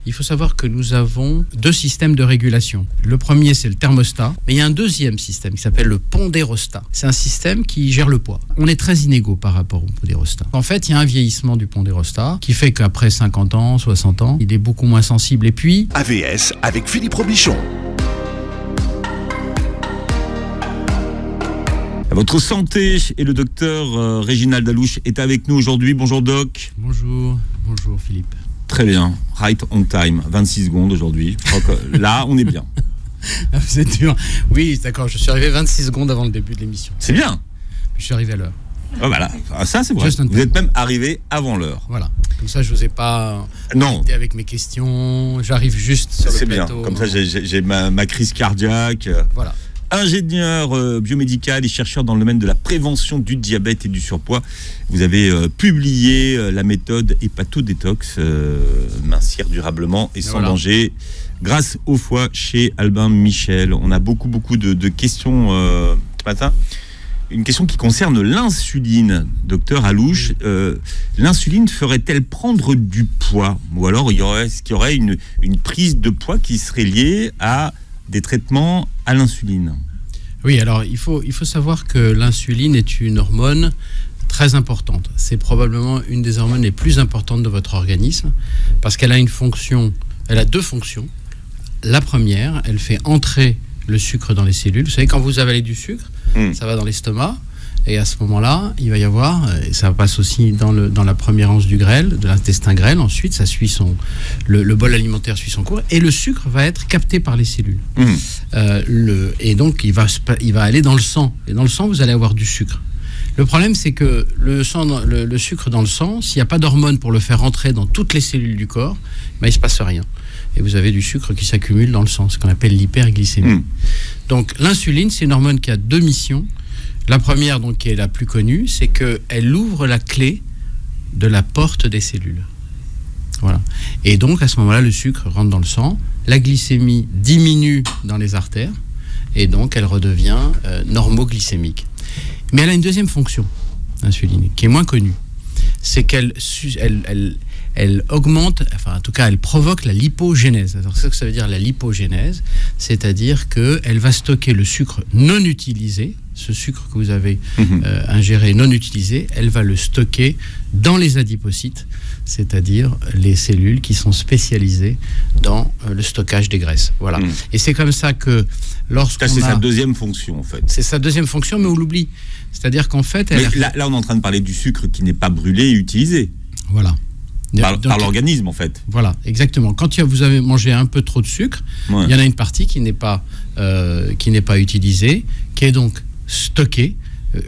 il faut savoir que nous avons 2 systèmes de régulation. Le premier, c'est le thermostat, mais il y a un deuxième système qui s'appelle le pondérostat. C'est un système qui gère le poids. On est très inégaux par rapport au pondérostat. En fait, il y a un vieillissement du pondérostat qui fait qu'après 50 ans, 60 ans, il est beaucoup moins sensible. Et puis... AVS avec Philippe Robichon. Votre santé et le docteur Réginald Alouche est avec nous aujourd'hui. Bonjour Doc. Bonjour Philippe. Très bien, right on time, 26 secondes aujourd'hui. Je crois que là, on est bien. Vous êtes dur. Oui, d'accord, je suis arrivé 26 secondes avant le début de l'émission. C'est bien. Je suis arrivé à l'heure. Oh, voilà, ça c'est vrai. Vous êtes même arrivé avant l'heure. Voilà, comme ça je vous ai pas non avec mes questions, j'arrive juste sur le plateau. C'est bien, comme ça j'ai ma crise cardiaque. Voilà. Ingénieur biomédical et chercheur dans le domaine de la prévention du diabète et du surpoids. Vous avez publié la méthode hépatodétox, mincir durablement et sans danger, grâce au foie chez Albin Michel. On a beaucoup de questions ce matin. Une question qui concerne l'insuline, docteur Alouche. L'insuline ferait-elle prendre du poids? Ou alors est-ce qu'il y aurait une prise de poids qui serait liée à des traitements à l'insuline? Oui, alors il faut savoir que l'insuline est une hormone très importante. C'est probablement une des hormones les plus importantes de votre organisme parce qu'elle a elle a 2 fonctions. La première, elle fait entrer le sucre dans les cellules. Vous savez, quand vous avalez du sucre, ça va dans l'estomac. Et à ce moment-là, il va y avoir, et ça passe aussi dans la première anse du grêle, de l'intestin grêle. Ensuite, ça suit le bol alimentaire suit son cours, et le sucre va être capté par les cellules. Et donc, il va aller dans le sang. Et dans le sang, vous allez avoir du sucre. Le problème, c'est que le sucre dans le sang, s'il n'y a pas d'hormones pour le faire rentrer dans toutes les cellules du corps, il ne se passe rien. Et vous avez du sucre qui s'accumule dans le sang, ce qu'on appelle l'hyperglycémie. Donc, l'insuline, c'est une hormone qui a 2 missions. La première, donc, qui est la plus connue, c'est qu'elle ouvre la clé de la porte des cellules. Voilà. Et donc, à ce moment-là, le sucre rentre dans le sang, la glycémie diminue dans les artères, et donc elle redevient normoglycémique. Mais elle a une deuxième fonction, l'insuline, qui est moins connue. C'est qu'elle augmente, enfin en tout cas elle provoque la lipogénèse. Alors c'est ce que ça veut dire la lipogénèse, c'est-à-dire qu'elle va stocker le sucre non utilisé, ce sucre que vous avez ingéré non utilisé, elle va le stocker dans les adipocytes, c'est-à-dire les cellules qui sont spécialisées dans le stockage des graisses. Voilà. Et c'est comme ça que lorsqu'on c'est sa deuxième fonction en fait. C'est sa deuxième fonction, mais on l'oublie. C'est-à-dire qu'en fait... Là, on est en train de parler du sucre qui n'est pas brûlé et utilisé. Voilà. Par l'organisme, en fait. Voilà, exactement. Quand vous avez mangé un peu trop de sucre, il y en a une partie qui n'est pas utilisée, qui est donc stockée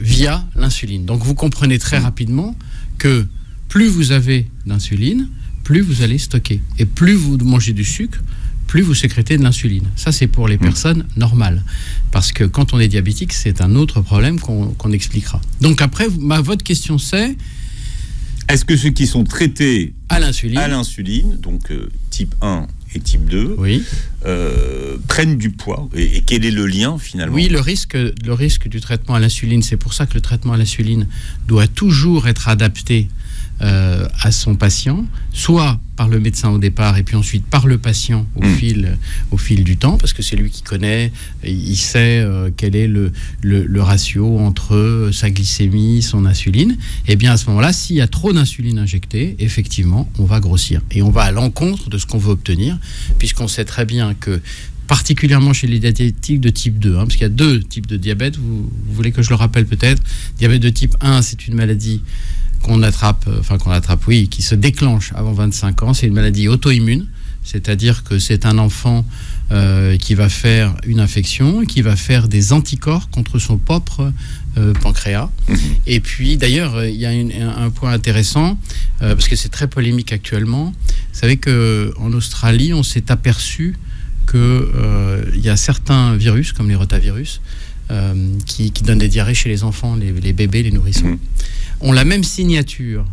via l'insuline. Donc, vous comprenez très rapidement que plus vous avez d'insuline, plus vous allez stocker. Et plus vous mangez du sucre, plus vous sécrétez de l'insuline. Ça, c'est pour les personnes normales. Parce que quand on est diabétique, c'est un autre problème qu'on expliquera. Donc après, votre question c'est... Est-ce que ceux qui sont traités à l'insuline, donc type 1 et type 2, prennent du poids? Et quel est le lien finalement? Oui, le risque du traitement à l'insuline, c'est pour ça que le traitement à l'insuline doit toujours être adapté à son patient, soit par le médecin au départ et puis ensuite par le patient au fil du temps, parce que c'est lui qui connaît, il sait quel est le ratio entre sa glycémie, son insuline. Et bien à ce moment-là, s'il y a trop d'insuline injectée, effectivement, on va grossir et on va à l'encontre de ce qu'on veut obtenir, puisqu'on sait très bien que particulièrement chez les diabétiques de type 2, parce qu'il y a 2 types de diabète, vous voulez que je le rappelle peut-être. Diabète de type 1, c'est une maladie qui se déclenche avant 25 ans. C'est une maladie auto-immune, c'est-à-dire que c'est un enfant qui va faire une infection, qui va faire des anticorps contre son propre pancréas. Et puis, d'ailleurs, il y a un point intéressant, parce que c'est très polémique actuellement. Vous savez qu'en Australie, on s'est aperçu qu'il y a certains virus, comme les rotavirus, qui donnent des diarrhées chez les enfants, les bébés, les nourrissons, ont la même signature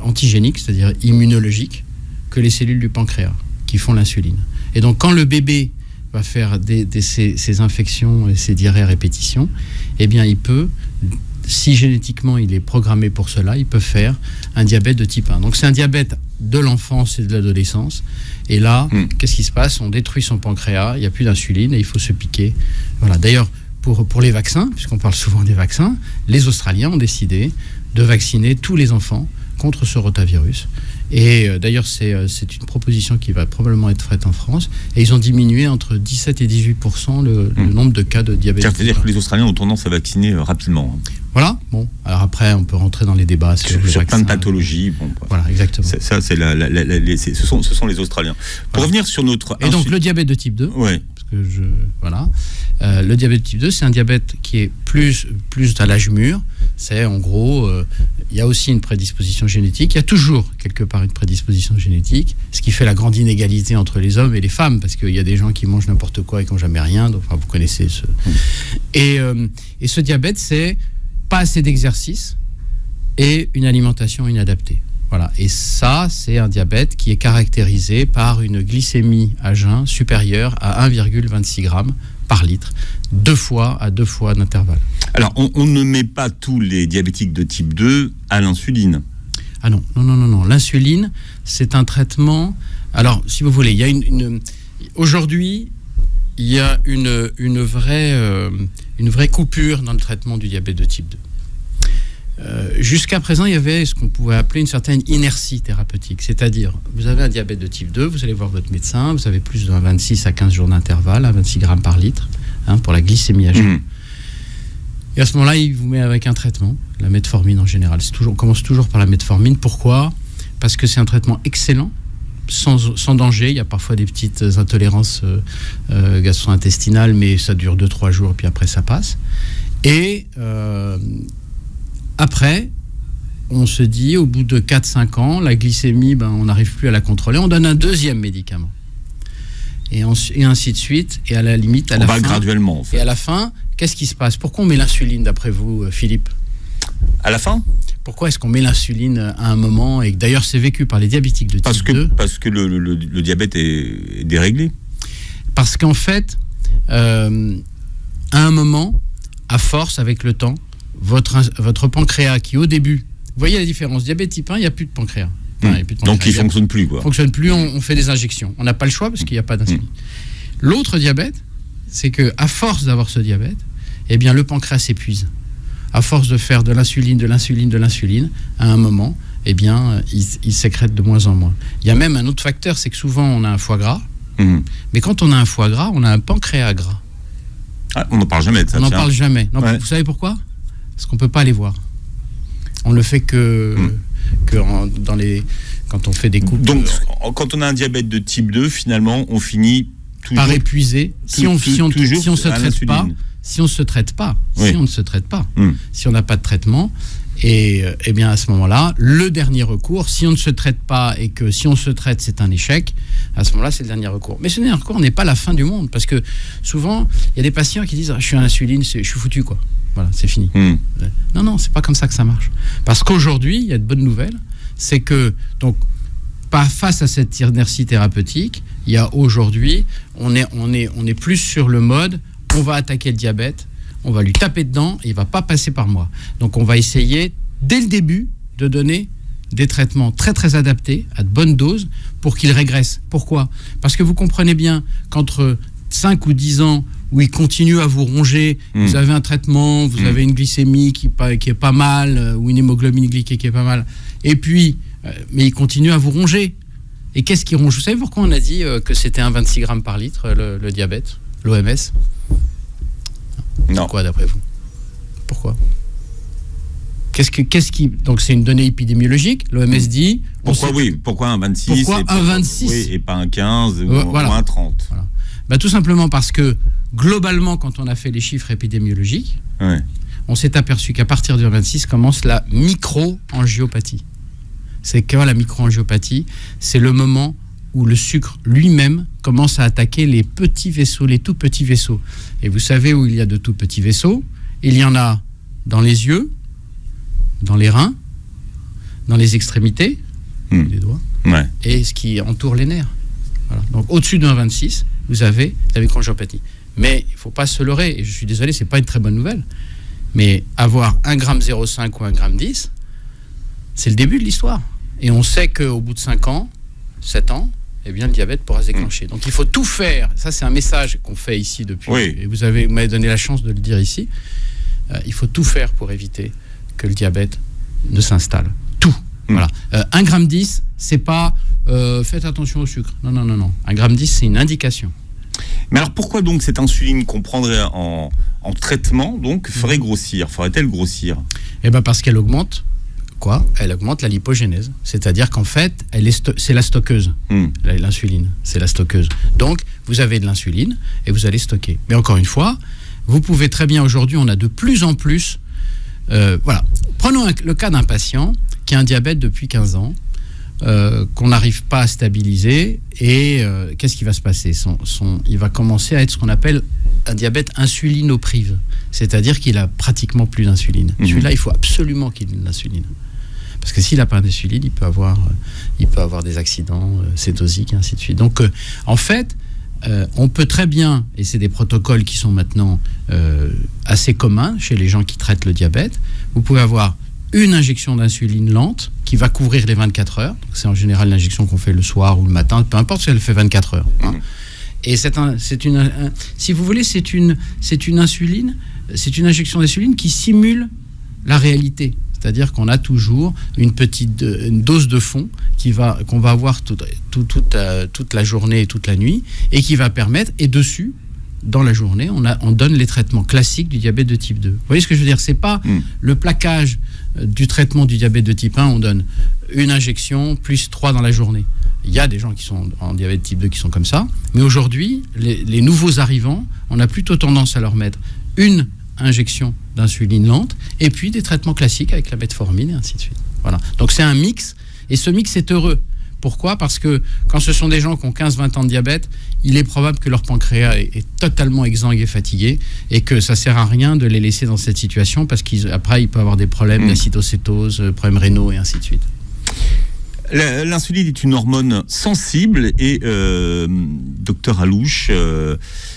antigénique, c'est-à-dire immunologique, que les cellules du pancréas qui font l'insuline. Et donc, quand le bébé va faire ces infections et ces diarrhées à répétition, eh bien, il peut, si génétiquement il est programmé pour cela, il peut faire un diabète de type 1. Donc, c'est un diabète de l'enfance et de l'adolescence. Et là, qu'est-ce qui se passe? On détruit son pancréas, il n'y a plus d'insuline et il faut se piquer. Voilà. D'ailleurs, pour les vaccins, puisqu'on parle souvent des vaccins, les Australiens ont décidé de vacciner tous les enfants contre ce rotavirus. Et d'ailleurs, c'est une proposition qui va probablement être faite en France. Et ils ont diminué entre 17 et 18% le nombre de cas de diabète. C'est-à-dire que les Australiens ont tendance à vacciner rapidement. Voilà. Bon, alors après, on peut rentrer dans les débats sur plein de pathologies. Bon, voilà, exactement. Ça, c'est ce sont les Australiens. Pour revenir sur notre... Et donc, le diabète de type 2. Ouais. Voilà. Le diabète type 2, c'est un diabète qui est plus à l'âge mûr. C'est en gros, il y a aussi une prédisposition génétique. Il y a toujours quelque part une prédisposition génétique, ce qui fait la grande inégalité entre les hommes et les femmes, parce qu'il y a des gens qui mangent n'importe quoi et qui n'ont jamais rien. Donc, enfin, vous connaissez ce. Et ce diabète, c'est pas assez d'exercice et une alimentation inadaptée. Voilà. Et ça, c'est un diabète qui est caractérisé par une glycémie à jeun supérieure à 1,26 grammes par litre, deux fois d'intervalle. Alors, on ne met pas tous les diabétiques de type 2 à l'insuline. Ah non. L'insuline, c'est un traitement... Alors, si vous voulez, il y a aujourd'hui, il y a une vraie coupure dans le traitement du diabète de type 2. Jusqu'à présent, il y avait ce qu'on pouvait appeler une certaine inertie thérapeutique. C'est-à-dire, vous avez un diabète de type 2, vous allez voir votre médecin, vous avez plus de 26 à 15 jours d'intervalle, à 26 grammes par litre, pour la glycémie à jeun. Et à ce moment-là, il vous met avec un traitement, la metformine en général. On commence toujours par la metformine. Pourquoi? Parce que c'est un traitement excellent, sans danger. Il y a parfois des petites intolérances gastro-intestinales, mais ça dure 2-3 jours, puis après ça passe. Et... après, on se dit, au bout de 4-5 ans, la glycémie, on n'arrive plus à la contrôler. On donne un deuxième médicament. Et ainsi de suite. Et à la limite, à la fin... On va graduellement, en fait. Et à la fin, qu'est-ce qui se passe? Pourquoi on met l'insuline, d'après vous, Philippe? À la fin? Pourquoi est-ce qu'on met l'insuline à un moment? Et d'ailleurs, c'est vécu par les diabétiques de type 2. Parce que le diabète est déréglé. Parce qu'en fait, à un moment, à force, avec le temps, votre pancréas qui au début, vous voyez la différence, diabète type 1, il n'y a plus de pancréas. Donc il ne fonctionne plus, quoi. Il ne fonctionne plus, on fait des injections. On n'a pas le choix parce qu'il n'y a pas d'insuline. L'autre diabète, c'est qu'à force d'avoir ce diabète, eh bien le pancréas s'épuise. À force de faire de l'insuline, à un moment, eh bien il sécrète de moins en moins. Il y a même un autre facteur, c'est que souvent on a un foie gras, mais quand on a un foie gras, on a un pancréas gras. Ah, on n'en parle jamais de ça. On n'en parle jamais. Non, vous savez pourquoi? Parce qu'on ne peut pas les voir. On le fait quand on fait des coupes. Donc, quand on a un diabète de type 2, finalement, on finit toujours par épuiser. Si on ne se traite pas, si on n'a pas de traitement, et bien à ce moment-là, le dernier recours, si on ne se traite pas et que si on se traite, c'est un échec, à ce moment-là, c'est le dernier recours. Mais ce dernier recours n'est pas la fin du monde, parce que souvent, il y a des patients qui disent « je suis à l'insuline, je suis foutu, quoi ». Voilà, c'est fini. Non, c'est pas comme ça que ça marche. Parce qu'aujourd'hui, il y a de bonnes nouvelles, c'est que, donc, pas face à cette inertie thérapeutique, il y a aujourd'hui, on est plus sur le mode, on va attaquer le diabète, on va lui taper dedans, et il va pas passer par moi. Donc, on va essayer, dès le début, de donner des traitements très, très adaptés, à de bonnes doses, pour qu'il régresse. Pourquoi? Parce que vous comprenez bien qu'entre 5 ou 10 ans, où il continue à vous ronger, vous avez un traitement, vous avez une glycémie qui est pas mal, ou une hémoglobine glyquée qui est pas mal, et puis, mais il continue à vous ronger. Et qu'est-ce qui ronge? Vous savez pourquoi on a dit que c'était un 26 grammes par litre, le diabète, l'OMS? Non. Pourquoi, d'après vous? Pourquoi? Donc c'est une donnée épidémiologique, l'OMS dit... Pourquoi un 26? Pourquoi un 26? Et pas un 15 ou un 30? Voilà. Tout simplement parce que, globalement, quand on a fait les chiffres épidémiologiques, on s'est aperçu qu'à partir du 26 commence la microangiopathie. C'est quoi la microangiopathie? C'est le moment où le sucre lui-même commence à attaquer les petits vaisseaux, les tout petits vaisseaux. Et vous savez où il y a de tout petits vaisseaux? Il y en a dans les yeux, dans les reins, dans les extrémités, les doigts, et ce qui entoure les nerfs. Voilà. Donc au-dessus d'un 26, vous avez la microangiopathie. Mais il ne faut pas se leurrer, et je suis désolé, ce n'est pas une très bonne nouvelle, mais avoir 1,05 g ou 1,10 g, c'est le début de l'histoire. Et on sait qu'au bout de 5 ans, 7 ans, eh bien, le diabète pourra se déclencher. Donc il faut tout faire. Ça, c'est un message qu'on fait ici depuis. Oui. Et vous m'avez donné la chance de le dire ici. Il faut tout faire pour éviter que le diabète ne s'installe. Tout. Voilà. 1,10 g, c'est pas faites attention au sucre. Non. 1,10 g, c'est une indication. Mais alors pourquoi donc cette insuline qu'on prendrait en traitement donc ferait-elle grossir? Eh bien parce qu'elle augmente quoi? Elle augmente la lipogénèse. C'est-à-dire qu'en fait, c'est la stockeuse. L'insuline, c'est la stockeuse. Donc, vous avez de l'insuline et vous allez stocker. Mais encore une fois, vous pouvez très bien aujourd'hui, on a de plus en plus... voilà. Prenons le cas d'un patient qui a un diabète depuis 15 ans, qu'on n'arrive pas à stabiliser, et qu'est-ce qui va se passer? Il va commencer à être ce qu'on appelle un diabète insulinoprive, c'est-à-dire qu'il a pratiquement plus d'insuline. Celui-là, il faut absolument qu'il ait de l'insuline, parce que s'il n'a pas d'insuline, il peut avoir des accidents cétosiques et ainsi de suite. Donc, en fait, on peut très bien, et c'est des protocoles qui sont maintenant assez communs chez les gens qui traitent le diabète, vous pouvez avoir une injection d'insuline lente qui va couvrir les 24 heures. Donc c'est en général l'injection qu'on fait le soir ou le matin, peu importe si elle fait 24 heures. Hein. Et si vous voulez, c'est une insuline, c'est une injection d'insuline qui simule la réalité. C'est-à-dire qu'on a toujours une dose de fond qu'on va avoir toute la journée et toute la nuit, et qui va permettre, et dessus, dans la journée, on donne les traitements classiques du diabète de type 2. Vous voyez ce que je veux dire? C'est pas le plaquage du traitement du diabète de type 1, on donne une injection plus 3 dans la journée. Il y a des gens qui sont en diabète type 2 qui sont comme ça, mais aujourd'hui, les nouveaux arrivants, on a plutôt tendance à leur mettre une injection d'insuline lente et puis des traitements classiques avec la metformine et ainsi de suite. Voilà. Donc c'est un mix, et ce mix est heureux. Pourquoi? Parce que quand ce sont des gens qui ont 15-20 ans de diabète, il est probable que leur pancréas est totalement exsangue et fatigué, et que ça ne sert à rien de les laisser dans cette situation, parce qu'après, il peut avoir des problèmes d'acidocétose, problèmes rénaux et ainsi de suite. L'insuline est une hormone sensible, et docteur Alouche,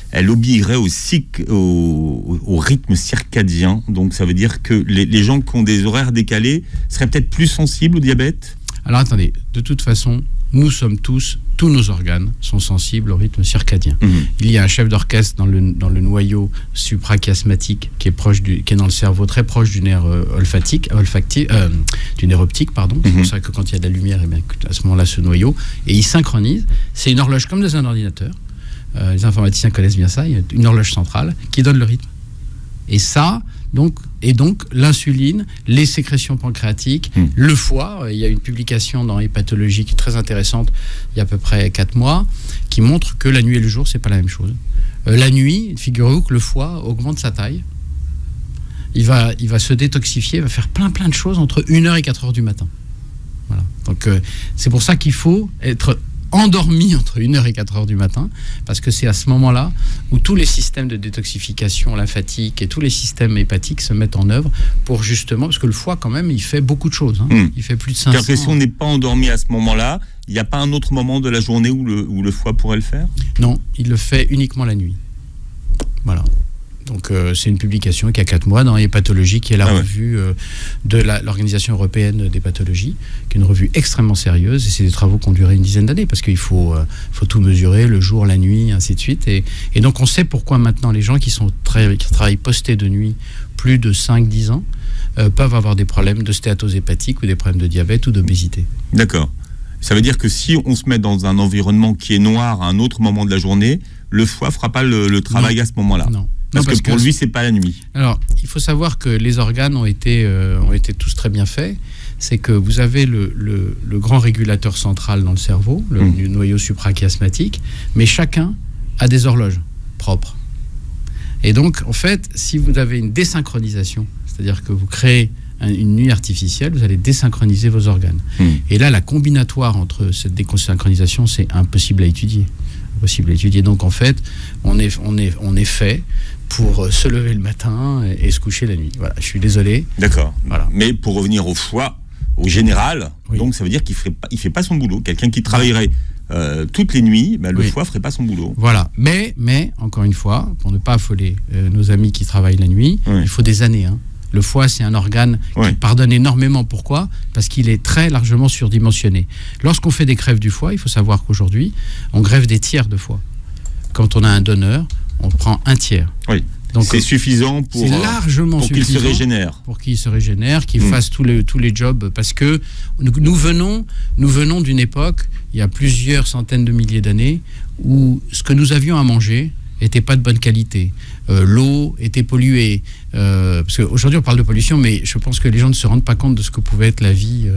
elle obéirait au rythme circadien. Donc ça veut dire que les gens qui ont des horaires décalés seraient peut-être plus sensibles au diabète? Alors attendez, de toute façon, tous nos organes sont sensibles au rythme circadien. Il y a un chef d'orchestre dans le noyau suprachiasmatique qui est dans le cerveau, très proche du nerf du nerf optique, pardon. C'est pour ça que quand il y a de la lumière, eh bien, à ce moment-là, ce noyau, et il synchronise. C'est une horloge comme dans un ordinateur. Les informaticiens connaissent bien ça. Il y a une horloge centrale qui donne le rythme. Et ça, donc l'insuline, les sécrétions pancréatiques, le foie. Il y a une publication dans Hépatologie qui est très intéressante, il y a à peu près 4 mois, qui montre que la nuit et le jour, c'est pas la même chose. La nuit, figurez-vous que le foie augmente sa taille. Il va se détoxifier, il va faire plein de choses entre 1h et 4h du matin. Voilà. Donc c'est pour ça qu'il faut être endormi entre 1h et 4h du matin, parce que c'est à ce moment-là où tous les systèmes de détoxification lymphatique et tous les systèmes hépatiques se mettent en œuvre pour justement, parce que le foie quand même, il fait beaucoup de choses. Il fait plus de 500. Car si on n'est pas endormi à ce moment-là, il n'y a pas un autre moment de la journée où le foie pourrait le faire? Non, il le fait uniquement la nuit. Voilà. Donc c'est une publication qui a 4 mois dans Hépatologie, qui est la revue de l'Organisation européenne des pathologies, qui est une revue extrêmement sérieuse, et c'est des travaux qui ont duré une dizaine d'années, parce qu'il faut tout mesurer, le jour, la nuit, ainsi de suite. Et donc on sait pourquoi maintenant les gens qui travaillent postés de nuit plus de 5-10 ans peuvent avoir des problèmes de stéatose hépatique ou des problèmes de diabète ou d'obésité. D'accord. Ça veut dire que si on se met dans un environnement qui est noir à un autre moment de la journée, le foie ne fera pas le travail à ce moment-là? Non. Parce que pour lui, c'est pas la nuit. Alors, il faut savoir que les organes ont été tous très bien faits. C'est que vous avez le grand régulateur central dans le cerveau, le noyau suprachiasmatique, mais chacun a des horloges propres. Et donc, en fait, si vous avez une désynchronisation, c'est-à-dire que vous créez une nuit artificielle, vous allez désynchroniser vos organes. Et là, la combinatoire entre cette désynchronisation, c'est impossible à étudier. Donc, en fait, on est fait pour se lever le matin et se coucher la nuit. Voilà, je suis désolé. D'accord. Voilà. Mais pour revenir au foie, au général, donc ça veut dire qu'il fait pas son boulot. Quelqu'un qui travaillerait toutes les nuits, le foie ferait pas son boulot. Voilà. Mais encore une fois, pour ne pas affoler nos amis qui travaillent la nuit, il faut des années. Le foie, c'est un organe qui pardonne énormément. Pourquoi ? Parce qu'il est très largement surdimensionné. Lorsqu'on fait des greffes du foie, il faut savoir qu'aujourd'hui, on greffe des tiers de foie. Quand on a un donneur, on prend un tiers. Oui. Donc, c'est suffisant pour qu'il se régénère. Pour qu'il se régénère, qu'il fasse tous les jobs. Parce que nous venons d'une époque, il y a plusieurs centaines de milliers d'années, où ce que nous avions à manger n'était pas de bonne qualité. L'eau était polluée. Parce qu'aujourd'hui, on parle de pollution, mais je pense que les gens ne se rendent pas compte de ce que pouvait être la vie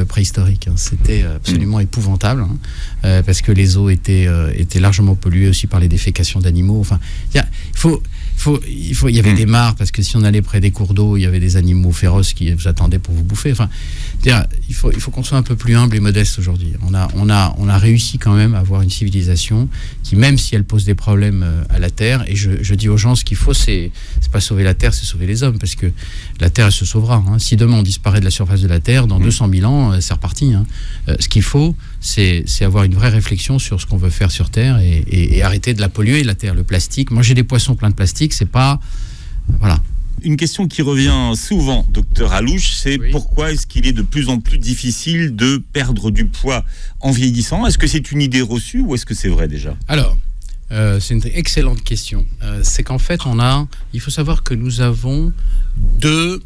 préhistorique. C'était absolument épouvantable, parce que les eaux étaient largement polluées aussi par les défécations d'animaux. Enfin, il y avait des mares, parce que si on allait près des cours d'eau, il y avait des animaux féroces qui vous attendaient pour vous bouffer. Enfin, il faut qu'on soit un peu plus humble et modeste aujourd'hui. On a réussi quand même à avoir une civilisation qui, même si elle pose des problèmes à la Terre, et je dis aux gens, ce qu'il faut, c'est pas sauver la Terre, c'est sauver les hommes, parce que la Terre, elle se sauvera. Si demain on disparaît de la surface de la Terre, dans 200 000 ans, c'est reparti. Ce qu'il faut, c'est avoir une vraie réflexion sur ce qu'on veut faire sur Terre et arrêter de la polluer, la Terre. Le plastique, manger des poissons pleins de plastique, c'est pas... Voilà. Une question qui revient souvent, docteur Alouche, c'est pourquoi est-ce qu'il est de plus en plus difficile de perdre du poids en vieillissant ? Est-ce que c'est une idée reçue ou est-ce que c'est vrai déjà ? Alors, c'est une excellente question. C'est qu'en fait, il faut savoir que nous avons deux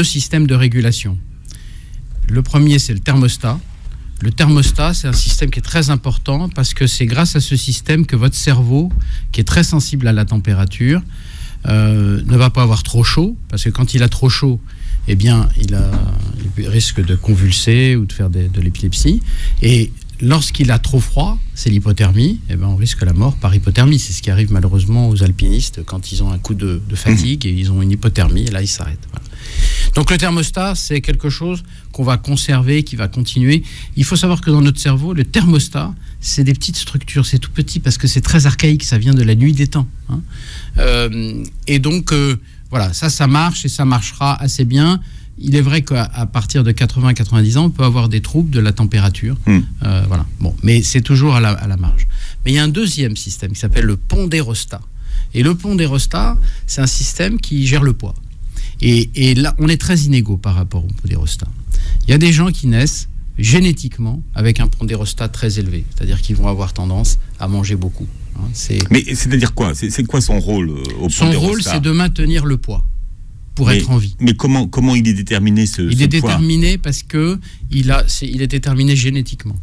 systèmes de régulation. Le premier, c'est le thermostat. Le thermostat, c'est un système qui est très important parce que c'est grâce à ce système que votre cerveau, qui est très sensible à la température, ne va pas avoir trop chaud, parce que quand il a trop chaud, eh bien, il risque de convulser ou de faire de l'épilepsie. Et lorsqu'il a trop froid, c'est l'hypothermie, eh ben, on risque la mort par hypothermie. C'est ce qui arrive malheureusement aux alpinistes quand ils ont un coup de fatigue et ils ont une hypothermie, et là ils s'arrêtent. Voilà. Donc le thermostat, c'est quelque chose qu'on va conserver, qui va continuer. Il faut savoir que dans notre cerveau, le thermostat, c'est des petites structures, c'est tout petit parce que c'est très archaïque, ça vient de la nuit des temps. Et donc, voilà, ça marche et ça marchera assez bien. Il est vrai qu'à partir de 80-90 ans, on peut avoir des troubles de la température. Voilà. Bon, mais c'est toujours à la marge. Mais il y a un deuxième système qui s'appelle le pondérostat. Et le pondérostat, c'est un système qui gère le poids. Et là, on est très inégaux par rapport au pondérostat. Il y a des gens qui naissent génétiquement avec un pondérostat très élevé, c'est-à-dire qu'ils vont avoir tendance à manger beaucoup. Mais c'est-à-dire quoi ? C'est quoi son rôle au pondérostat ? Son rôle, c'est de maintenir le poids pour être en vie. Mais comment il est déterminé ce poids ? Il est déterminé parce que il est déterminé génétiquement.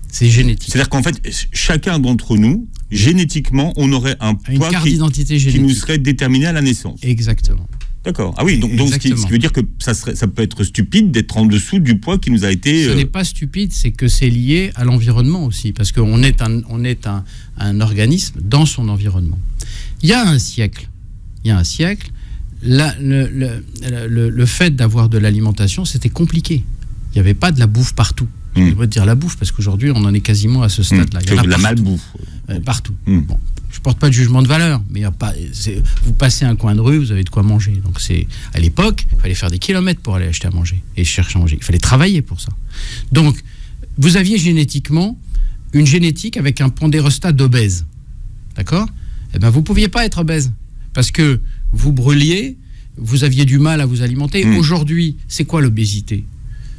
C'est génétique. C'est-à-dire qu'en fait, chacun d'entre nous, génétiquement, on aurait un poids qui nous serait déterminé à la naissance. Exactement. D'accord. Ah oui, donc ce qui veut dire que ça peut être stupide d'être en dessous du poids qui nous a été... Ce n'est pas stupide, c'est que c'est lié à l'environnement aussi, parce qu'on est un organisme dans son environnement. Il y a un siècle, le fait d'avoir de l'alimentation, c'était compliqué. Il n'y avait pas de la bouffe partout. Je ne vais pas dire la bouffe, parce qu'aujourd'hui, on en est quasiment à ce stade-là. Il y en a la malbouffe. Partout. Bon. Je ne porte pas de jugement de valeur, mais vous passez un coin de rue, vous avez de quoi manger. Donc à l'époque, il fallait faire des kilomètres pour aller acheter à manger et chercher à manger. Il fallait travailler pour ça. Donc, vous aviez génétiquement une génétique avec un pondérostat d'obèse. D'accord ? Eh bien, vous ne pouviez pas être obèse parce que vous brûliez, vous aviez du mal à vous alimenter. Aujourd'hui, c'est quoi l'obésité ?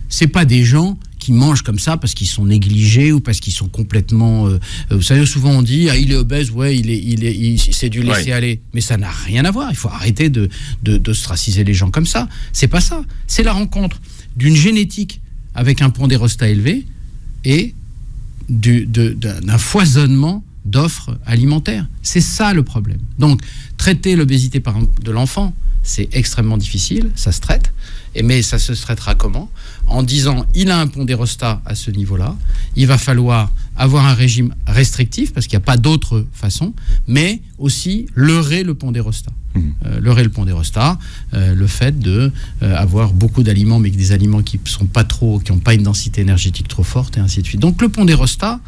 C'est pas des gens qui mangent comme ça parce qu'ils sont négligés ou parce qu'ils sont complètement... vous savez, souvent on dit il est obèse, ouais, c'est du laisser aller. Mais ça n'a rien à voir. Il faut arrêter d'ostraciser les gens comme ça. C'est pas ça. C'est la rencontre d'une génétique avec un pondérostat élevé et d'un foisonnement d'offres alimentaires. C'est ça le problème. Donc, traiter l'obésité par exemple, de l'enfant, c'est extrêmement difficile, ça se traite. Mais ça se traitera comment ? En disant, il a un pondérostat à ce niveau-là, il va falloir avoir un régime restrictif, parce qu'il n'y a pas d'autre façon, mais aussi leurrer le pondérostat. Leurrer le pondérostat, le fait d'avoir beaucoup d'aliments, mais des aliments qui n'ont pas une densité énergétique trop forte, et ainsi de suite. Donc le pondérostat,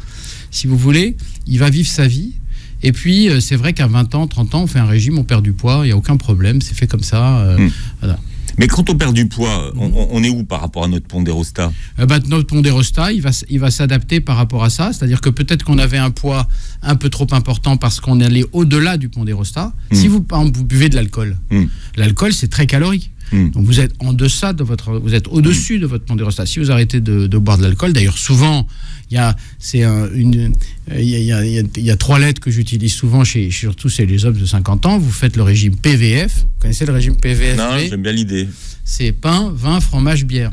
si vous voulez, il va vivre sa vie. Et puis, c'est vrai qu'à 20 ans, 30 ans, on fait un régime, on perd du poids, il n'y a aucun problème, c'est fait comme ça. Voilà. Mais quand on perd du poids, on est où par rapport à notre pondérostat ? Notre pondérostat, il va s'adapter par rapport à ça. C'est-à-dire que peut-être qu'on avait un poids un peu trop important parce qu'on allait au-delà du pondérostat. Si vous buvez de l'alcool, l'alcool, c'est très calorique. Donc vous êtes en deçà de vous êtes au-dessus de votre pondérostat. Si vous arrêtez de boire de l'alcool, d'ailleurs souvent, il y a 3 lettres que j'utilise souvent surtout chez les hommes de 50 ans. Vous faites le régime PVF. Vous connaissez le régime PVF? Non, j'aime bien l'idée. C'est pain, vin, fromage, bière.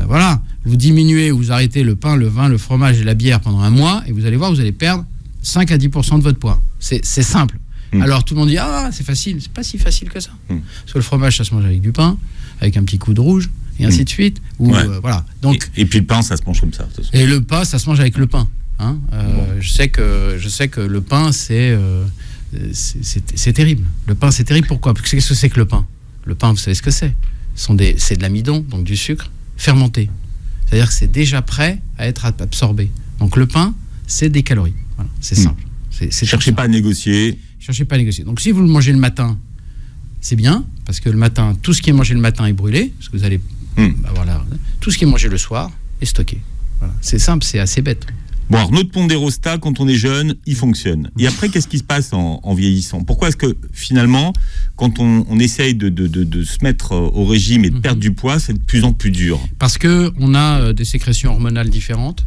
Voilà. Vous diminuez, vous arrêtez le pain, le vin, le fromage et la bière pendant un mois et vous allez voir, vous allez perdre 5 à 10% de votre poids. C'est simple. Alors tout le monde dit c'est facile, c'est pas si facile que ça. Parce que le fromage ça se mange avec du pain, avec un petit coup de rouge et ainsi de suite. Voilà. Donc et puis le pain ça se mange comme ça. Et le pain ça se mange avec le pain. Je sais que le pain c'est terrible. Le pain c'est terrible. Pourquoi? Parce que qu'est-ce que c'est que le pain? Le pain vous savez ce que c'est? C'est de l'amidon, donc du sucre fermenté. C'est-à-dire que c'est déjà prêt à être absorbé. Donc le pain c'est des calories. Voilà, c'est simple. Cherchez pas à négocier. Cherchez pas à négocier. Donc si vous le mangez le matin, c'est bien, parce que le matin, tout ce qui est mangé le matin est brûlé, parce que vous allez... voilà, tout ce qui est mangé le soir est stocké. Voilà. C'est simple, c'est assez bête. Bon, alors notre pondérostat, quand on est jeune, il fonctionne. Et après, qu'est-ce qui se passe en vieillissant? Pourquoi est-ce que finalement, quand on essaye de se mettre au régime et de perdre du poids, c'est de plus en plus dur? Parce qu'on a des sécrétions hormonales différentes.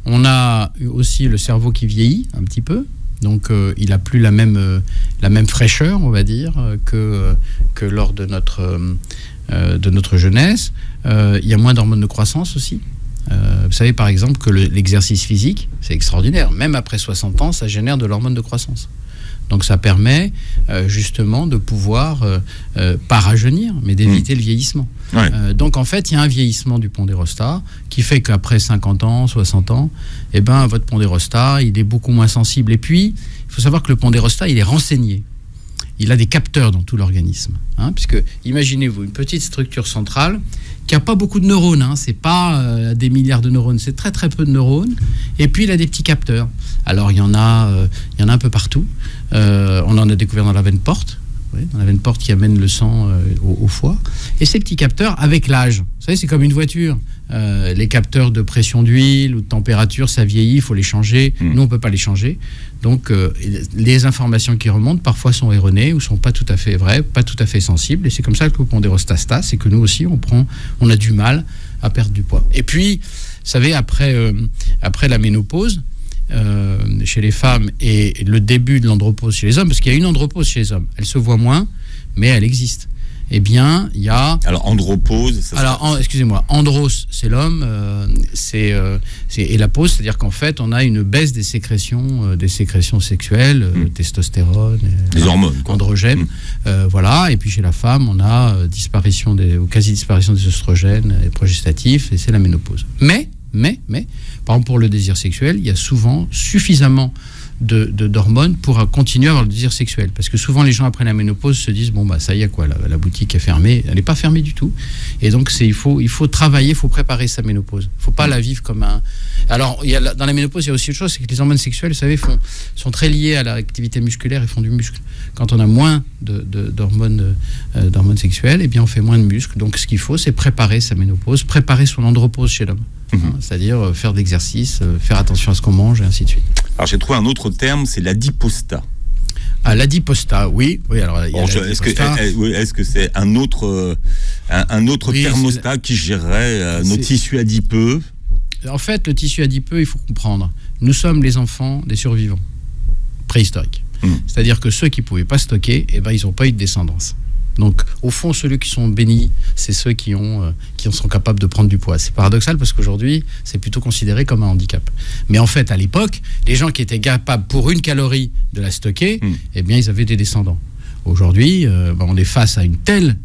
On a aussi le cerveau qui vieillit un petit peu. Donc il n'a plus la même fraîcheur, on va dire, que lors de notre jeunesse. Il y a moins d'hormones de croissance aussi. Vous savez par exemple que l'exercice physique, c'est extraordinaire. Même après 60 ans, ça génère de l'hormone de croissance. Donc ça permet justement de pouvoir pas rajeunir, mais d'éviter le vieillissement. Ouais. Donc en fait, il y a un vieillissement du pondérostat qui fait qu'après 50 ans, 60 ans, votre pondérostat, il est beaucoup moins sensible. Et puis, il faut savoir que le pondérostat, il est renseigné. Il a des capteurs dans tout l'organisme. Puisque, imaginez-vous, une petite structure centrale qui n'a pas beaucoup de neurones. C'est pas des milliards de neurones, c'est très très peu de neurones. Et puis, il a des petits capteurs. Alors, il y en a un peu partout. On en a découvert dans la veine porte. Dans la veine porte qui amène le sang au foie. Et ces petits capteurs, avec l'âge, vous savez, c'est comme une voiture. Les capteurs de pression d'huile ou de température, ça vieillit, il faut les changer. Nous, on ne peut pas les changer. Donc, les informations qui remontent, parfois, sont erronées ou ne sont pas tout à fait vraies, pas tout à fait sensibles. Et c'est comme ça que le pondérostat, c'est que nous aussi, on a du mal à perdre du poids. Et puis, vous savez, après la ménopause, chez les femmes et le début de l'andropause chez les hommes, parce qu'il y a une andropause chez les hommes, elle se voit moins, mais elle existe. Eh bien, il y a... Alors, andropause... excusez-moi, andros, c'est l'homme, et la pause, c'est-à-dire qu'en fait, on a une baisse des sécrétions sexuelles, testostérone... Les hormones. Androgènes, voilà. Et puis, chez la femme, on a quasi-disparition des oestrogènes et progestatifs, et c'est la ménopause. Mais, par exemple, pour le désir sexuel, il y a souvent suffisamment d'hormones pour continuer à avoir le désir sexuel. Parce que souvent, les gens, après la ménopause, se disent, ça y est, quoi, la boutique est fermée. Elle n'est pas fermée du tout. Et donc, il faut travailler, il faut préparer sa ménopause. Il ne faut pas la vivre comme un... Alors, dans la ménopause, il y a aussi autre chose, c'est que les hormones sexuelles, vous savez, sont très liées à l'activité musculaire et font du muscle. Quand on a moins d'hormones sexuelles, eh bien, on fait moins de muscles. Donc, ce qu'il faut, c'est préparer sa ménopause, préparer son andropause chez l'homme. C'est-à-dire faire de l'exercice, faire attention à ce qu'on mange, et ainsi de suite. Alors, j'ai trouvé un autre terme, c'est l'adipostat. L'adipostat, oui. Alors, est-ce que c'est un autre thermostat qui gérerait nos tissus adipeux? En fait, le tissu adipeux, il faut comprendre. Nous sommes les enfants des survivants préhistoriques. C'est-à-dire que ceux qui ne pouvaient pas stocker, ils n'ont pas eu de descendance. Donc, au fond, ceux qui sont bénis, c'est ceux qui sont capables de prendre du poids. C'est paradoxal parce qu'aujourd'hui, c'est plutôt considéré comme un handicap. Mais en fait, à l'époque, les gens qui étaient capables, pour une calorie, de la stocker, ils avaient des descendants. Aujourd'hui, on est face à une telle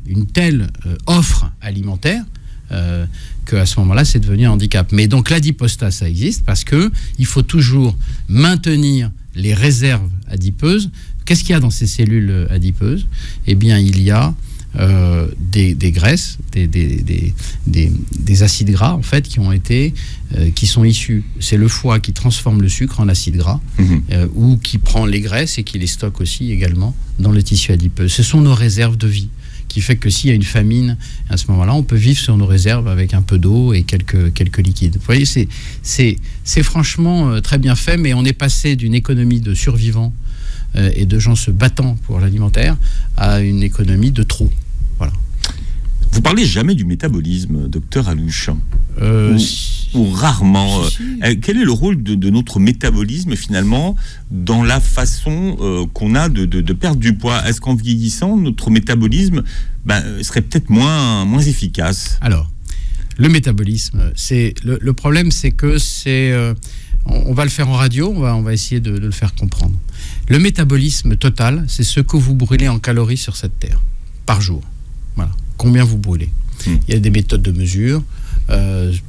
offre alimentaire qu'à ce moment-là, c'est devenu un handicap. Mais donc, l'adipostat, ça existe parce qu'il faut toujours maintenir les réserves adipeuses. Qu'est-ce qu'il y a dans ces cellules adipeuses? Eh bien, il y a des graisses, des acides gras, en fait, qui sont issus. C'est le foie qui transforme le sucre en acide gras, ou qui prend les graisses et qui les stocke aussi également dans le tissu adipeux. Ce sont nos réserves de vie qui fait que s'il y a une famine, à ce moment-là, on peut vivre sur nos réserves avec un peu d'eau et quelques liquides. Vous voyez, c'est franchement très bien fait, mais on est passé d'une économie de survivants et de gens se battant pour l'alimentaire à une économie de trop. Voilà. Vous parlez jamais du métabolisme, docteur Allouche, ou rarement. Si. Quel est le rôle de notre métabolisme finalement dans la façon qu'on a de perdre du poids? Est-ce qu'en vieillissant, notre métabolisme serait peut-être moins efficace? Alors, le métabolisme, le problème, c'est que on va le faire en radio, on va essayer de le faire comprendre. Le métabolisme total, c'est ce que vous brûlez en calories sur cette terre par jour. Voilà. Combien vous brûlez. Il y a des méthodes de mesure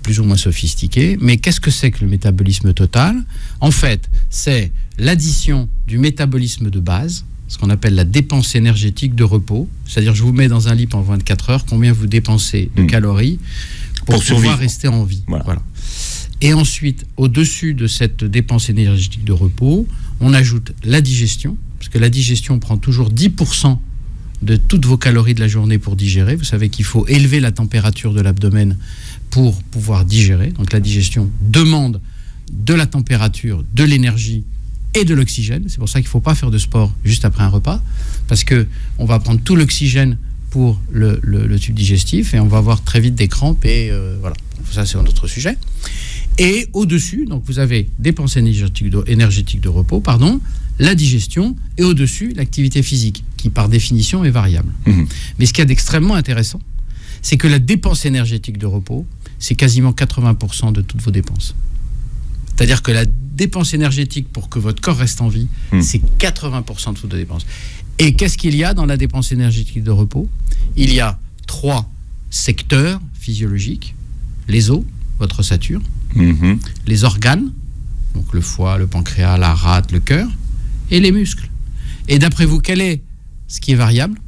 plus ou moins sophistiquées, mais qu'est-ce que c'est que le métabolisme total? En fait, c'est l'addition du métabolisme de base, ce qu'on appelle la dépense énergétique de repos, c'est-à-dire je vous mets dans un lit pendant 24 heures, combien vous dépensez de calories pour pouvoir rester en vie. Voilà. Et ensuite, au-dessus de cette dépense énergétique de repos, on ajoute la digestion, parce que la digestion prend toujours 10% de toutes vos calories de la journée pour digérer. Vous savez qu'il faut élever la température de l'abdomen pour pouvoir digérer. Donc la digestion demande de la température, de l'énergie et de l'oxygène. C'est pour ça qu'il ne faut pas faire de sport juste après un repas, parce qu'on va prendre tout l'oxygène pour le tube digestif et on va avoir très vite des crampes et voilà. Ça, c'est un autre sujet. Et au-dessus, donc vous avez dépense énergétique de repos, la digestion, et au-dessus, l'activité physique, qui par définition est variable. Mais ce qu'il y a d'extrêmement intéressant, c'est que la dépense énergétique de repos, c'est quasiment 80% de toutes vos dépenses. C'est-à-dire que la dépense énergétique pour que votre corps reste en vie, c'est 80% de toutes vos dépenses. Et qu'est-ce qu'il y a dans la dépense énergétique de repos? Il y a 3 secteurs physiologiques: les os, votre ossature, les organes, donc le foie, le pancréas, la rate, le cœur, et les muscles. Et d'après vous, quel est ce qui est variable?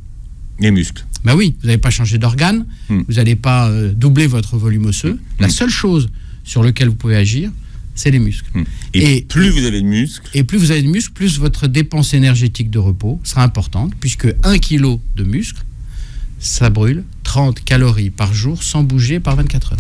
Les muscles. Ben oui, vous n'allez pas changer d'organe, vous n'allez pas doubler votre volume osseux. La seule chose sur laquelle vous pouvez agir, c'est les muscles. Et plus vous avez de muscles... Et plus vous avez de muscles, plus votre dépense énergétique de repos sera importante, puisque 1 kg de muscle, ça brûle 30 calories par jour sans bouger par 24 heures.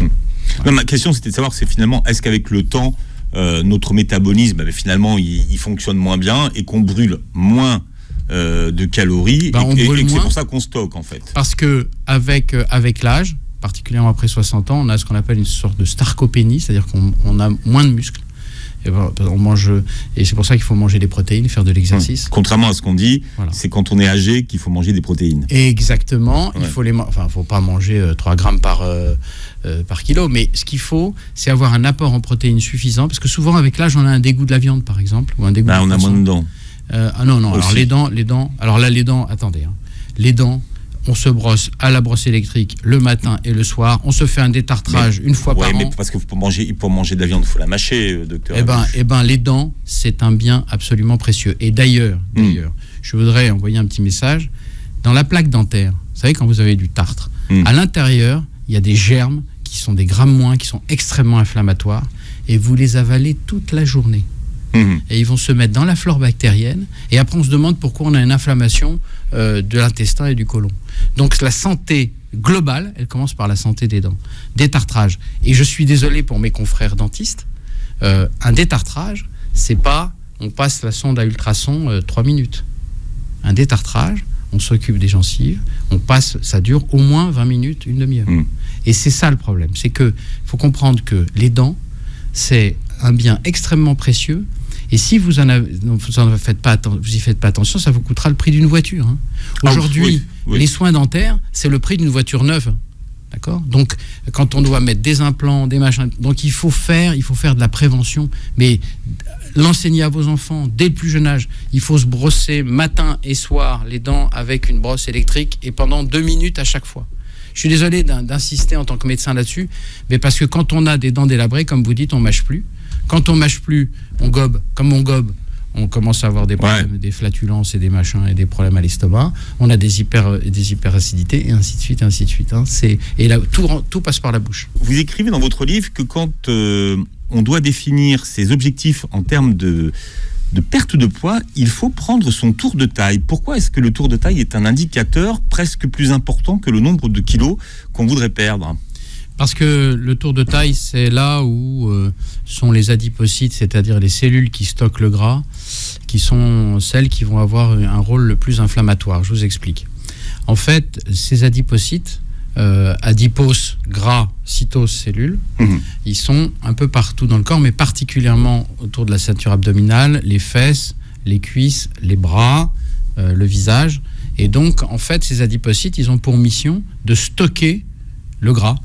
Non, ma question, c'était de savoir, c'est finalement, est-ce qu'avec le temps, notre métabolisme, finalement, il fonctionne moins bien et qu'on brûle moins de calories et que c'est pour ça qu'on stocke, en fait? Parce que avec l'âge, particulièrement après 60 ans, on a ce qu'on appelle une sorte de sarcopénie, c'est-à-dire qu'on a moins de muscles. Et c'est pour ça qu'il faut manger des protéines, faire de l'exercice. Contrairement à ce qu'on dit, c'est quand on est âgé qu'il faut manger des protéines. Exactement. Il faut pas manger 3 grammes par kilo, mais ce qu'il faut, c'est avoir un apport en protéines suffisant, parce que souvent avec l'âge, on a un dégoût de la viande, par exemple, ou un dégoût. On a moins de dents. Non. Alors les dents. Alors là, les dents. Attendez. Les dents. On se brosse à la brosse électrique le matin et le soir. On se fait un détartrage une fois par an. Mais parce que pour manger de la viande, il faut la mâcher, docteur. Les dents, c'est un bien absolument précieux. Et d'ailleurs, je voudrais envoyer un petit message. Dans la plaque dentaire, vous savez, quand vous avez du tartre, à l'intérieur, il y a des germes qui sont des grammes moins, qui sont extrêmement inflammatoires, et vous les avalez toute la journée. Et ils vont se mettre dans la flore bactérienne, et après on se demande pourquoi on a une inflammation de l'intestin et du côlon. Donc la santé globale, elle commence par la santé des dents. Détartrage. Et je suis désolé pour mes confrères dentistes, un détartrage, c'est pas on passe la sonde à ultrasons 3 minutes. Un détartrage, on s'occupe des gencives, ça dure au moins 20 minutes, une demi-heure. Et c'est ça le problème, c'est que faut comprendre que les dents, c'est un bien extrêmement précieux. Et si vous y faites pas attention, ça vous coûtera le prix d'une voiture. Aujourd'hui, les soins dentaires, c'est le prix d'une voiture neuve. D'accord ? Donc, quand on doit mettre des implants, des machins, donc il faut faire de la prévention. Mais l'enseigner à vos enfants dès le plus jeune âge. Il faut se brosser matin et soir les dents avec une brosse électrique et pendant 2 minutes à chaque fois. Je suis désolé d'insister en tant que médecin là-dessus, mais parce que quand on a des dents délabrées, comme vous dites, on mâche plus. Quand on mâche plus, on gobe. Comme on gobe, on commence à avoir des problèmes, des flatulences et des machins et des problèmes à l'estomac. On a des hyperacidités et ainsi de suite, et ainsi de suite. Et là, tout passe par la bouche. Vous écrivez dans votre livre que quand on doit définir ses objectifs en termes de de perte de poids, il faut prendre son tour de taille. Pourquoi est-ce que le tour de taille est un indicateur presque plus important que le nombre de kilos qu'on voudrait perdre ? Parce que le tour de taille, c'est là où sont les adipocytes, c'est-à-dire les cellules qui stockent le gras, qui sont celles qui vont avoir un rôle le plus inflammatoire. Je vous explique. En fait, ces adipocytes, adipose, gras, cytose, cellules, ils sont un peu partout dans le corps, mais particulièrement autour de la ceinture abdominale, les fesses, les cuisses, les bras, le visage. Et donc, en fait, ces adipocytes, ils ont pour mission de stocker le gras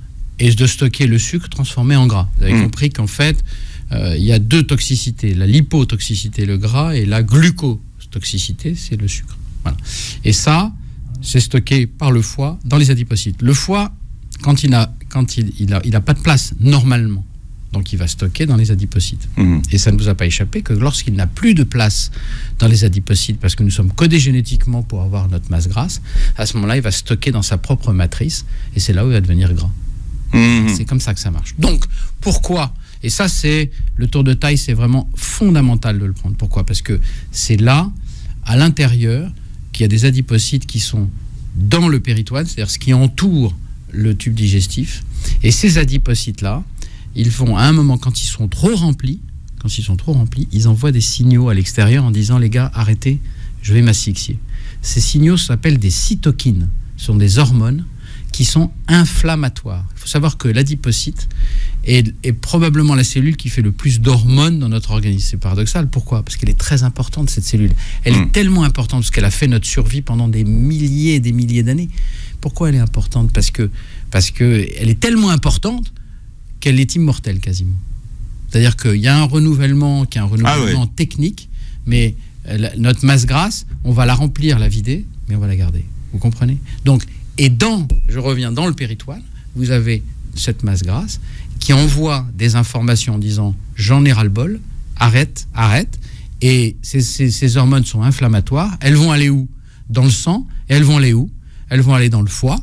et de stocker le sucre transformé en gras. Vous avez compris qu'en fait, il y a deux toxicités, la lipotoxicité, le gras, et la glucotoxicité, c'est le sucre. Voilà. Et ça, c'est stocké par le foie dans les adipocytes. Le foie, quand il a pas de place normalement, donc il va stocker dans les adipocytes. Et ça ne vous a pas échappé que lorsqu'il n'a plus de place dans les adipocytes, parce que nous sommes codés génétiquement pour avoir notre masse grasse, à ce moment-là, il va stocker dans sa propre matrice, et c'est là où il va devenir gras. C'est comme ça que ça marche. Donc, pourquoi ? Et ça, c'est le tour de taille, c'est vraiment fondamental de le prendre. Pourquoi ? Parce que c'est là, à l'intérieur, qu'il y a des adipocytes qui sont dans le péritoine, c'est-à-dire ce qui entoure le tube digestif. Et ces adipocytes-là, ils vont, à un moment, quand ils sont trop remplis, ils envoient des signaux à l'extérieur en disant « Les gars, arrêtez, je vais m'asphyxier ». Ces signaux s'appellent des cytokines. Ce sont des hormones qui sont inflammatoires. Il faut savoir que l'adipocyte est probablement la cellule qui fait le plus d'hormones dans notre organisme. C'est paradoxal. Pourquoi ? Parce qu'elle est très importante, cette cellule. Elle est tellement importante parce qu'elle a fait notre survie pendant des milliers et des milliers d'années. Pourquoi elle est importante ? Parce que elle est tellement importante qu'elle est immortelle quasiment. C'est-à-dire qu'il y a un renouvellement technique, mais notre masse grasse, on va la remplir, la vider, mais on va la garder. Vous comprenez ? Donc, je reviens dans le péritoine, vous avez cette masse grasse qui envoie des informations en disant « j'en ai ras-le-bol, arrête ». Et ces hormones sont inflammatoires. Elles vont aller où ? Dans le sang. Et elles vont aller où ? Elles vont aller dans le foie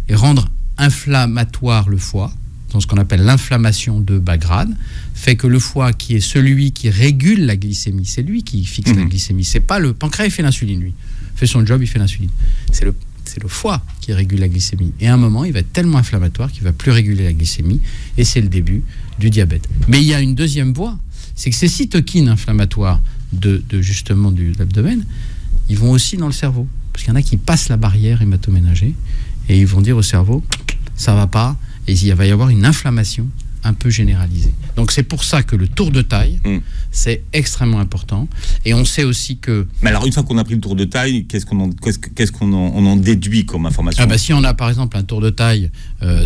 et rendre inflammatoire le foie, dans ce qu'on appelle l'inflammation de bas grade, fait que le foie, qui est celui qui régule la glycémie, c'est lui qui fixe la glycémie. C'est pas le pancréas, il fait l'insuline, lui. Il fait son job, il fait l'insuline. C'est le foie qui régule la glycémie. Et à un moment, il va être tellement inflammatoire qu'il ne va plus réguler la glycémie. Et c'est le début du diabète. Mais il y a une deuxième voie. C'est que ces cytokines inflammatoires de l'abdomen, ils vont aussi dans le cerveau. Parce qu'il y en a qui passent la barrière hématoménagée et ils vont dire au cerveau, ça ne va pas. Et il va y avoir une inflammation un peu généralisée. Donc c'est pour ça que le tour de taille, c'est extrêmement important. Et on sait aussi que... Mais alors, une fois qu'on a pris le tour de taille, qu'est-ce qu'on en déduit comme information ? Si on a par exemple un tour de taille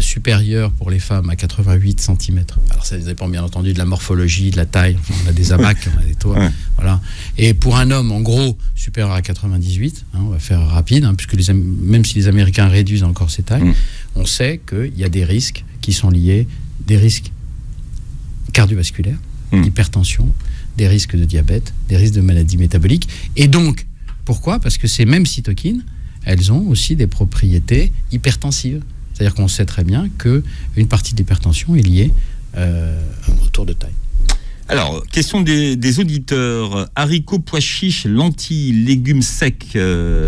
supérieur pour les femmes à 88 cm, alors ça dépend bien entendu de la morphologie, de la taille, enfin, on a des abacs, on a des toits, voilà. Et pour un homme, en gros, supérieur à 98, on va faire rapide, puisque même si les Américains réduisent encore ces tailles, on sait qu'il y a des risques qui sont liés, des risques cardiovasculaires, hypertension, des risques de diabète, des risques de maladies métaboliques. Et donc, pourquoi ? Parce que ces mêmes cytokines, elles ont aussi des propriétés hypertensives. C'est-à-dire qu'on sait très bien qu'une partie de l'hypertension est liée au tour de taille. Alors, question des auditeurs. Haricots, pois chiches, lentilles, légumes secs,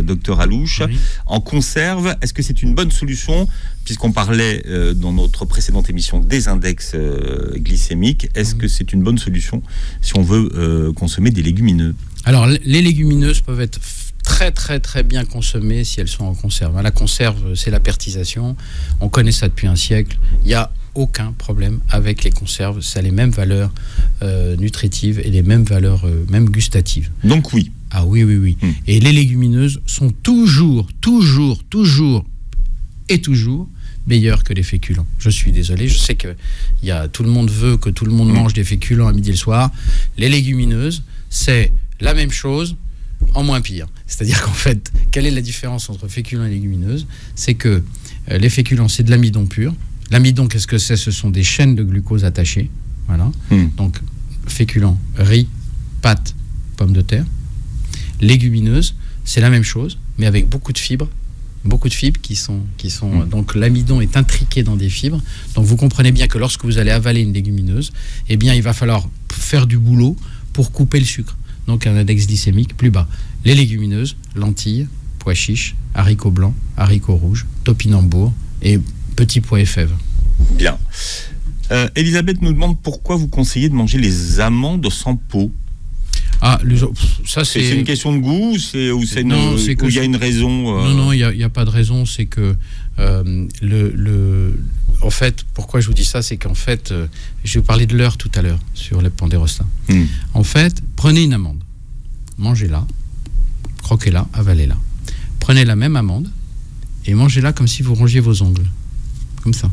docteur Alouche, en conserve, est-ce que c'est une bonne solution ? Puisqu'on parlait dans notre précédente émission des index glycémiques, est-ce que c'est une bonne solution si on veut consommer des légumineux ? Alors, les légumineuses peuvent être très très très bien consommées si elles sont en conserve. La conserve, c'est la pertisation. On connaît ça depuis un siècle. Il y a aucun problème avec les conserves. Ça a les mêmes valeurs nutritives et les mêmes valeurs même gustatives. Donc oui. Ah oui. Et les légumineuses sont toujours meilleures que les féculents. Je suis désolé, je sais que tout le monde veut que tout le monde mange des féculents à midi et le soir. Les légumineuses, c'est la même chose en moins pire. C'est-à-dire qu'en fait, quelle est la différence entre féculents et légumineuses ? C'est que les féculents, c'est de l'amidon pur. L'amidon, qu'est-ce que c'est ? Ce sont des chaînes de glucose attachées. Voilà. Donc, féculents, riz, pâtes, pommes de terre. Légumineuses, c'est la même chose, mais avec beaucoup de fibres qui sont donc l'amidon est intriqué dans des fibres. Donc vous comprenez bien que lorsque vous allez avaler une légumineuse, eh bien il va falloir faire du boulot pour couper le sucre. donc un index glycémique plus bas. Les légumineuses, lentilles, pois chiches, haricots blancs, haricots rouges, topinambour et petits pois et fèves. Bien. Elisabeth nous demande pourquoi vous conseillez de manger les amandes sans peau. Ah, ça c'est une question de goût ou il y a une raison Non, il n'y a pas de raison. C'est que en fait, pourquoi je vous dis ça, c'est qu'en fait, je vais parler de l'heure tout à l'heure sur les pandérostin. En fait, prenez une amande, mangez-la, croquez-la, avalez-la. Prenez la même amande et mangez-la comme si vous rongiez vos ongles, comme ça.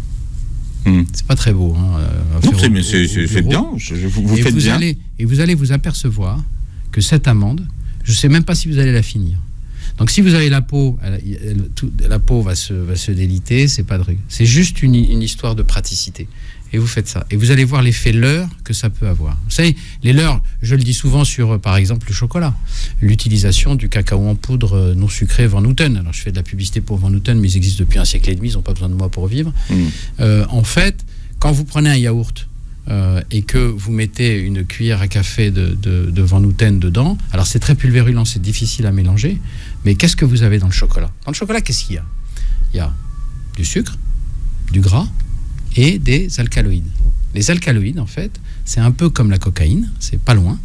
C'est pas très beau. Non, mais c'est bien. Vous faites bien. Et vous allez vous apercevoir que cette amande, je ne sais même pas si vous allez la finir. Donc si vous avez la peau, la peau va se déliter, c'est pas de règle. C'est juste une histoire de praticité. Et vous faites ça. Et vous allez voir l'effet leurre que ça peut avoir. Vous savez, les leurres, je le dis souvent sur, par exemple, le chocolat. L'utilisation du cacao en poudre non sucré Van Houten. Alors, je fais de la publicité pour Van Houten, mais ils existent depuis un siècle et demi, ils n'ont pas besoin de moi pour vivre. En fait, quand vous prenez un yaourt et que vous mettez une cuillère à café de Van Houten dedans, alors c'est très pulvérulent, c'est difficile à mélanger, mais qu'est-ce que vous avez dans le chocolat? Dans le chocolat, qu'est-ce qu'il y a? Il y a du sucre, du gras, et des alcaloïdes. Les alcaloïdes, en fait, c'est un peu comme la cocaïne, c'est pas loin,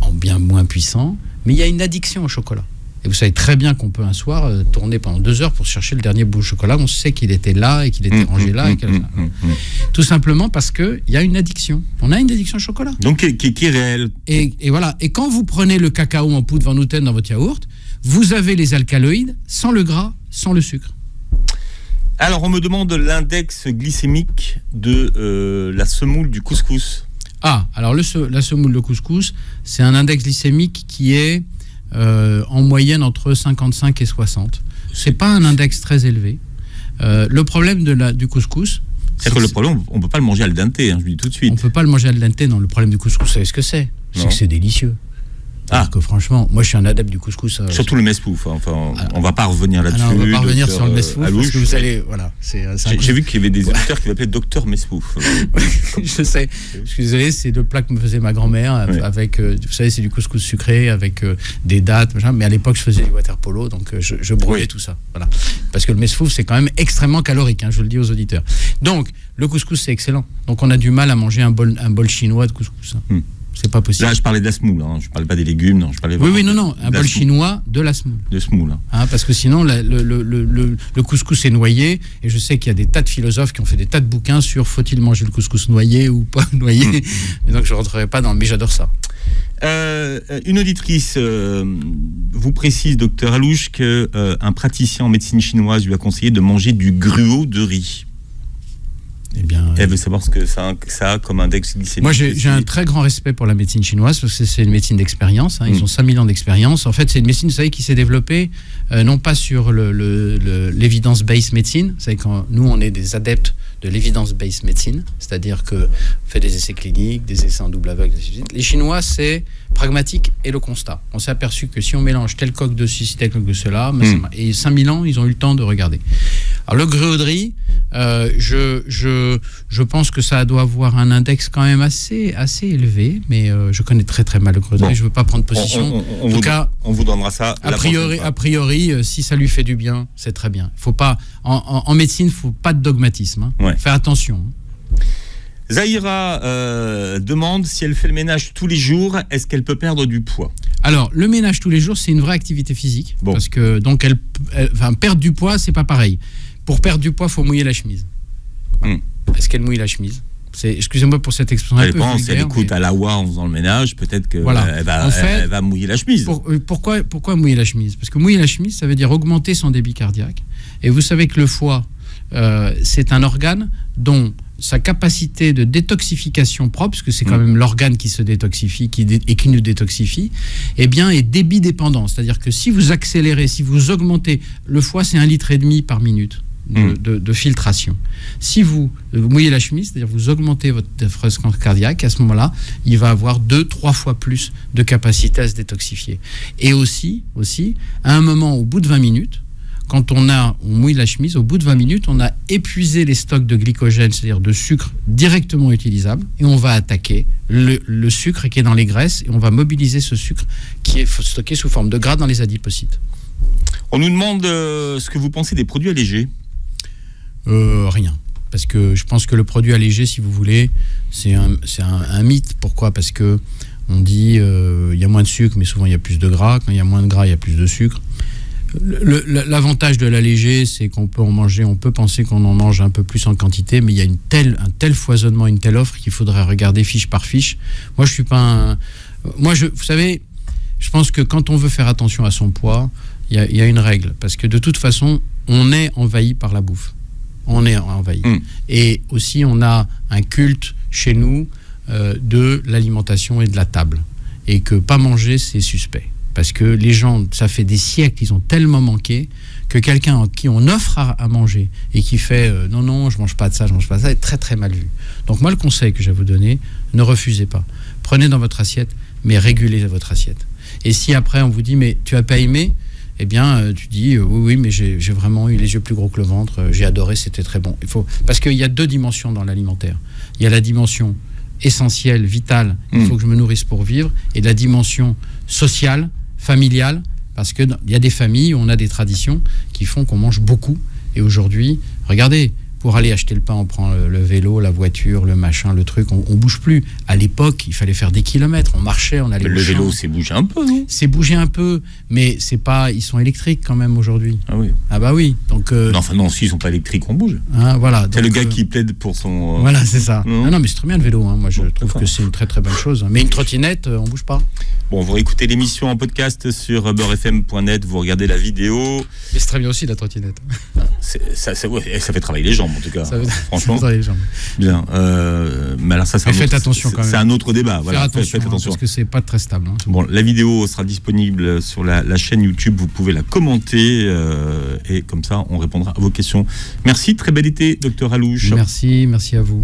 en bien moins puissant, mais il y a une addiction au chocolat. Et vous savez très bien qu'on peut un soir tourner pendant 2 heures pour chercher le dernier bout de chocolat, on sait qu'il était là et qu'il était rangé là. Tout simplement parce qu'il y a une addiction. On a une addiction au chocolat. Donc qui est réelle. Et voilà. Et quand vous prenez le cacao en poudre Van Houten dans votre yaourt, vous avez les alcaloïdes sans le gras, sans le sucre. Alors, on me demande l'index glycémique de la semoule du couscous. Ah, alors la semoule de couscous, c'est un index glycémique qui est en moyenne entre 55 et 60. C'est pas un index très élevé. Le problème du couscous... C'est que le problème, on ne peut pas le manger al dente, je vous dis tout de suite. On ne peut pas le manger al dente, non. Le problème du couscous, vous savez ce que c'est? C'est que c'est délicieux. Parce que franchement, moi je suis un adepte du couscous. Surtout le mespouf. Enfin, on va pas revenir là-dessus. On va pas revenir sur le mespouf parce que vous allez, voilà. J'ai vu qu'il y avait des auditeurs qui m'appelaient Docteur Mespouf. Je sais. Je suis désolé, c'est le plat que me faisait ma grand-mère avec, vous savez, c'est du couscous sucré avec des dattes, machin. Mais à l'époque, je faisais du water polo, donc je brouillais tout ça. Voilà. Parce que le mespouf, c'est quand même extrêmement calorique. Je le dis aux auditeurs. Donc, le couscous, c'est excellent. Donc, on a du mal à manger un bol chinois de couscous. C'est pas possible. Là, je parlais de la semoule, je parlais pas des légumes, non. Je parlais un bol chinois de la semoule. De semoule. Parce que sinon, le couscous est noyé, et je sais qu'il y a des tas de philosophes qui ont fait des tas de bouquins sur faut-il manger le couscous noyé ou pas noyé. Et donc, je rentrerai pas dans, mais j'adore ça. Une auditrice vous précise, docteur Alouche, qu'un praticien en médecine chinoise lui a conseillé de manger du gruau de riz. Eh bien, elle veut savoir ce que ça a comme index glycémique. Moi, j'ai un très grand respect pour la médecine chinoise parce que c'est une médecine d'expérience. Ils ont 5000 ans d'expérience. En fait, c'est une médecine, vous savez, qui s'est développée non pas sur l'évidence-based médecine. Vous savez, quand nous, on est des adeptes de l'évidence-based médecine, c'est-à-dire qu'on fait des essais cliniques, des essais en double aveugle, les Chinois, c'est pragmatique et le constat. On s'est aperçu que si on mélange tel coq de ceci, tel coq de cela, et 5000 ans, ils ont eu le temps de regarder. Alors, le gruau de riz, je pense que ça doit avoir un index quand même assez élevé, mais je connais très très mal le gruau de riz, je ne veux pas prendre position. En tout cas, on vous donnera ça. A priori, si ça lui fait du bien, c'est très bien. Faut pas, en médecine, il ne faut pas de dogmatisme. Faire attention. Zahira demande si elle fait le ménage tous les jours, est-ce qu'elle peut perdre du poids? Alors, le ménage tous les jours, c'est une vraie activité physique. Parce que, donc, perdre du poids, c'est pas pareil. Pour perdre du poix, il faut mouiller la chemise. Est-ce qu'elle mouille la chemise? Excusez-moi pour cette expression un peu vulgaire. Si elle écoute à la voix en faisant le ménage, peut-être qu'elle va mouiller la chemise. Pourquoi mouiller la chemise? Parce que mouiller la chemise, ça veut dire augmenter son débit cardiaque. Et vous savez que le foie, c'est un organe dont sa capacité de détoxification propre, parce que c'est quand même l'organe qui se détoxifie et qui nous détoxifie, est débit dépendant. C'est-à-dire que si vous accélérez, si vous augmentez, le foie, c'est 1,5 litre par minute de filtration. Si vous mouillez la chemise, c'est-à-dire vous augmentez votre fréquence cardiaque, à ce moment-là, il va avoir 2-3 fois plus de capacité à se détoxifier. Et aussi, à un moment, au bout de 20 minutes, quand on mouille la chemise, au bout de 20 minutes, on a épuisé les stocks de glycogène, c'est-à-dire de sucre directement utilisable, et on va attaquer le sucre qui est dans les graisses, et on va mobiliser ce sucre qui est stocké sous forme de gras dans les adipocytes. On nous demande ce que vous pensez des produits allégés. Rien. Parce que je pense que le produit allégé, si vous voulez, c'est un mythe. Pourquoi ? Parce que on dit il y a moins de sucre, mais souvent il y a plus de gras. Quand il y a moins de gras, il y a plus de sucre. L'avantage de l'allégé, c'est qu'on peut en manger, on peut penser qu'on en mange un peu plus en quantité, mais il y a un tel foisonnement, une telle offre qu'il faudrait regarder fiche par fiche. Moi, je suis pas vous savez, je pense que quand on veut faire attention à son poids, il y a une règle, parce que de toute façon, on est envahi par la bouffe. On est envahi. Et aussi, on a un culte chez nous de l'alimentation et de la table. Et que pas manger, c'est suspect. Parce que les gens, ça fait des siècles, ils ont tellement manqué que quelqu'un à qui on offre à manger et qui fait non, je mange pas de ça, est très très mal vu. Donc moi, le conseil que je vais vous donner, ne refusez pas. Prenez dans votre assiette, mais régulez votre assiette. Et si après on vous dit mais tu as pas aimé, eh bien tu dis oui, mais j'ai vraiment eu les yeux plus gros que le ventre, j'ai adoré, c'était très bon. Parce qu'il y a 2 dimensions dans l'alimentaire. Il y a la dimension essentielle, vitale, il faut que je me nourrisse pour vivre, et la dimension sociale, familiale, parce qu'il y a des familles où on a des traditions qui font qu'on mange beaucoup. Et aujourd'hui, regardez, pour aller acheter le pain, on prend le vélo, la voiture, le machin, le truc, on bouge plus. À l'époque, il fallait faire des kilomètres, on marchait, on allait au champ. Le vélo, c'est bougé un peu, non ? C'est bougé un peu, mais c'est pas, ils sont électriques quand même aujourd'hui. Ah oui. Ah bah oui. Donc non, s'ils sont pas électriques, on bouge. Hein, voilà. C'est le gars qui plaide pour son. Voilà, c'est ça. Non, mais c'est très bien le vélo. Hein. Moi, je trouve d'accord. que c'est une très très bonne chose. Mais une trottinette, on bouge pas. Bon, vous réécoutez l'émission en podcast sur beurrefm.net, vous regardez la vidéo. Mais c'est très bien aussi la trottinette. Ça fait travailler les jambes en tout cas. Franchement. Ça fait les jambes. Bien. Mais alors ça, faites attention quand même. C'est un autre débat. Voilà. Faites attention. Parce que c'est pas très stable. Hein, bon, la vidéo sera disponible sur la chaîne YouTube. Vous pouvez la commenter et comme ça, on répondra à vos questions. Merci. Très bel été, Dr Alouche. Merci à vous.